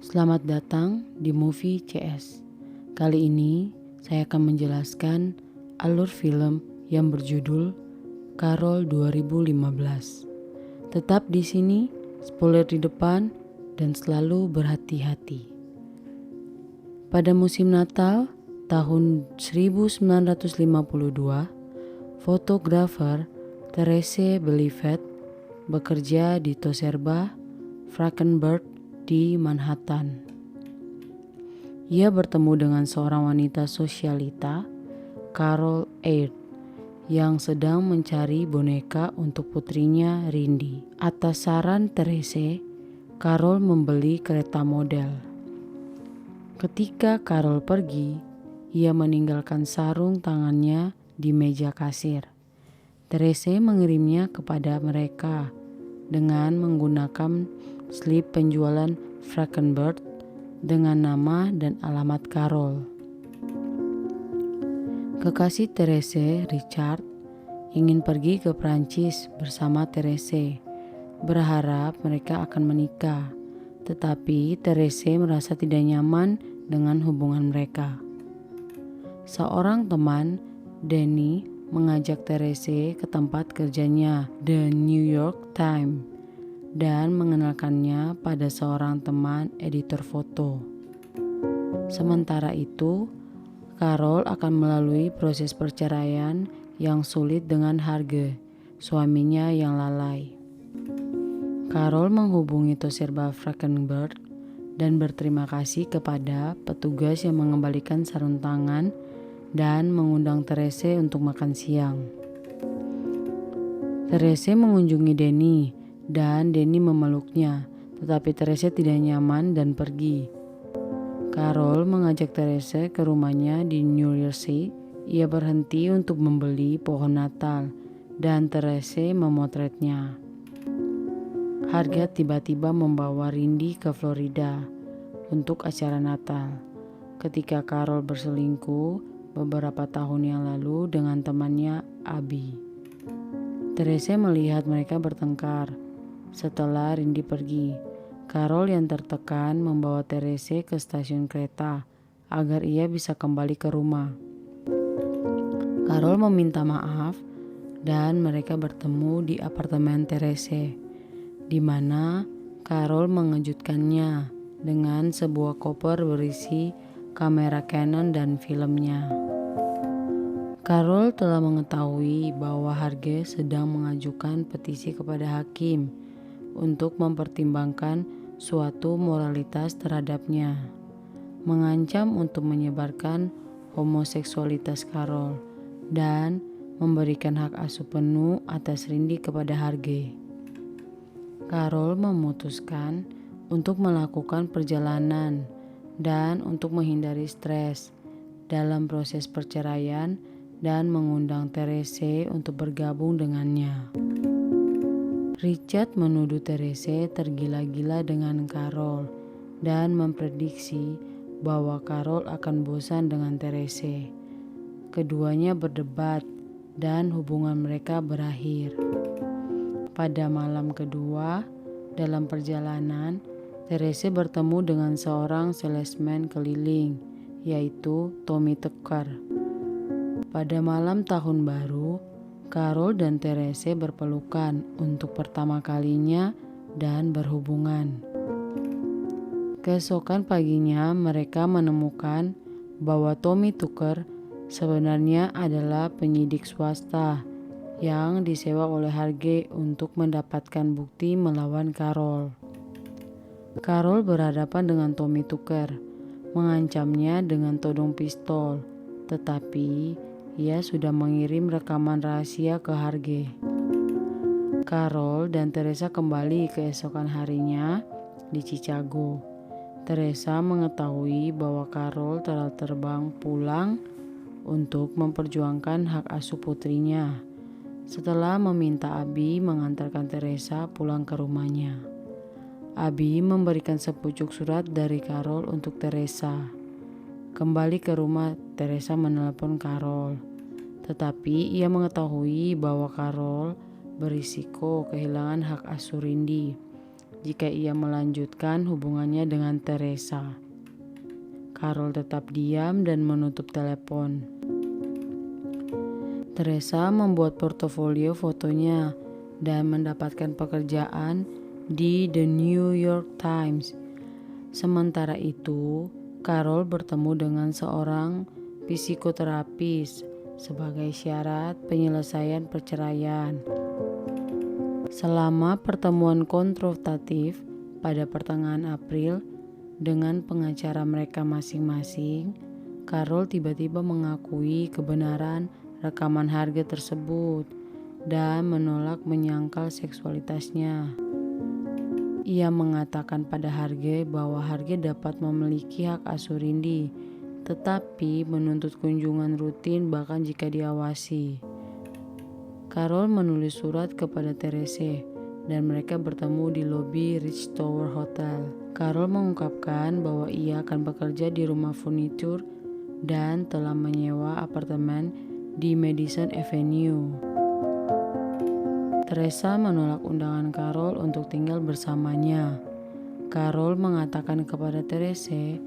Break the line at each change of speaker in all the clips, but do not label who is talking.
Selamat datang di Movie CS. Kali ini saya akan menjelaskan alur film yang berjudul Carol 2015. Tetap di sini, spoiler di depan, dan selalu berhati-hati. Pada musim Natal tahun 1952, fotografer Therese Belivet bekerja di Toserba, Frankenberg di Manhattan. Ia bertemu dengan seorang wanita sosialita, Carol Earth, yang sedang mencari boneka untuk putrinya Rindy. Atas saran Therese, Carol membeli kereta model. Ketika Carol pergi, ia meninggalkan sarung tangannya di meja kasir. Therese mengirimnya kepada mereka dengan menggunakan slip penjualan Frankenberg dengan nama dan alamat Carol. Kekasih Therese, Richard, ingin pergi ke Prancis bersama Therese, berharap mereka akan menikah, tetapi Therese merasa tidak nyaman dengan hubungan mereka. Seorang teman, Danny, mengajak Therese ke tempat kerjanya, The New York Times, dan mengenalkannya pada seorang teman editor foto. Sementara itu, Carol akan melalui proses perceraian yang sulit dengan Harge, suaminya yang lalai. Carol menghubungi Toserba Frankenberg dan berterima kasih kepada petugas yang mengembalikan sarung tangan dan mengundang Therese untuk makan siang. Therese mengunjungi Danny dan Danny memeluknya, tetapi Therese tidak nyaman dan pergi. Carol mengajak Therese ke rumahnya di New Jersey. Ia berhenti untuk membeli pohon Natal dan Therese memotretnya. Harga tiba-tiba membawa Rindy ke Florida untuk acara Natal. Ketika Carol berselingkuh beberapa tahun yang lalu dengan temannya Abby, Therese melihat mereka bertengkar. Setelah Rindy pergi, Carol yang tertekan membawa Therese ke stasiun kereta agar ia bisa kembali ke rumah. Carol meminta maaf dan mereka bertemu di apartemen Therese, di mana Carol mengejutkannya dengan sebuah koper berisi kamera Canon dan filmnya. Carol telah mengetahui bahwa Harge sedang mengajukan petisi kepada hakim untuk mempertimbangkan suatu moralitas terhadapnya, mengancam untuk menyebarkan homoseksualitas Carol, dan memberikan hak asuh penuh atas Rindy kepada Harge. Carol memutuskan untuk melakukan perjalanan dan untuk menghindari stres dalam proses perceraian dan mengundang Therese untuk bergabung dengannya. Richard menuduh Therese tergila-gila dengan Carol dan memprediksi bahwa Carol akan bosan dengan Therese. Keduanya berdebat dan hubungan mereka berakhir. Pada malam kedua dalam perjalanan, Therese bertemu dengan seorang salesman keliling, yaitu Tommy Tucker. Pada malam tahun baru, Carol dan Therese berpelukan untuk pertama kalinya dan berhubungan. Keesokan paginya mereka menemukan bahwa Tommy Tucker sebenarnya adalah penyidik swasta yang disewa oleh Harge untuk mendapatkan bukti melawan Carol. Carol berhadapan dengan Tommy Tucker, mengancamnya dengan todong pistol, tetapi ia sudah mengirim rekaman rahasia ke Harge. Carol dan Teresa kembali keesokan harinya di Chicago. Teresa mengetahui bahwa Carol telah terbang pulang untuk memperjuangkan hak asuh putrinya setelah meminta Abby mengantarkan Teresa pulang ke rumahnya. Abby memberikan sepucuk surat dari Carol untuk Teresa. Kembali ke rumah, Teresa menelepon Carol, tetapi ia mengetahui bahwa Carol berisiko kehilangan hak asuh Rindy jika ia melanjutkan hubungannya dengan Teresa. Carol tetap diam dan menutup telepon. Teresa membuat portofolio fotonya dan mendapatkan pekerjaan di The New York Times. Sementara itu, Carol bertemu dengan seorang psikoterapis sebagai syarat penyelesaian perceraian. Selama pertemuan konfrontatif pada pertengahan April dengan pengacara mereka masing-masing, Carol tiba-tiba mengakui kebenaran rekaman Harge tersebut dan menolak menyangkal seksualitasnya. Ia mengatakan pada Harge bahwa Harge dapat memiliki hak asuh Rindy, tetapi menuntut kunjungan rutin bahkan jika diawasi. Carol menulis surat kepada Therese dan mereka bertemu di lobi Rich Tower Hotel. Carol mengungkapkan bahwa ia akan bekerja di rumah furnitur dan telah menyewa apartemen di Madison Avenue. Teresa menolak undangan Carol untuk tinggal bersamanya. Carol mengatakan kepada Therese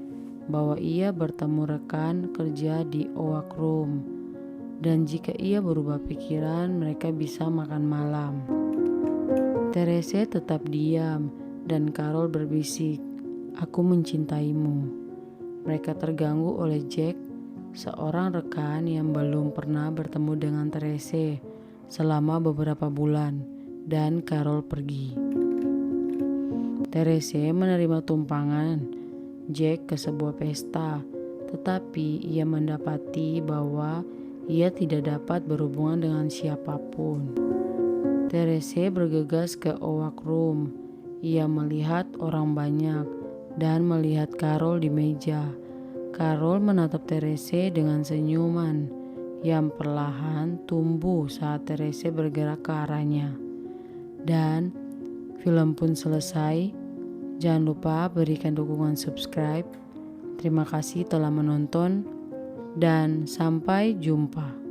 bahwa ia bertemu rekan kerja di Oak Room dan jika ia berubah pikiran mereka bisa makan malam. Therese tetap diam dan Carol berbisik, "Aku mencintaimu." Mereka terganggu oleh Jack, seorang rekan yang belum pernah bertemu dengan Therese selama beberapa bulan, dan Carol pergi. Therese menerima tumpangan Jack ke sebuah pesta, tetapi ia mendapati bahwa ia tidak dapat berhubungan dengan siapapun. Therese bergegas ke Oak Room. Ia melihat orang banyak dan melihat Carol di meja. Carol menatap Therese dengan senyuman yang perlahan tumbuh saat Therese bergerak ke arahnya. Dan film pun selesai. Jangan lupa berikan dukungan subscribe. Terima kasih telah menonton dan sampai jumpa.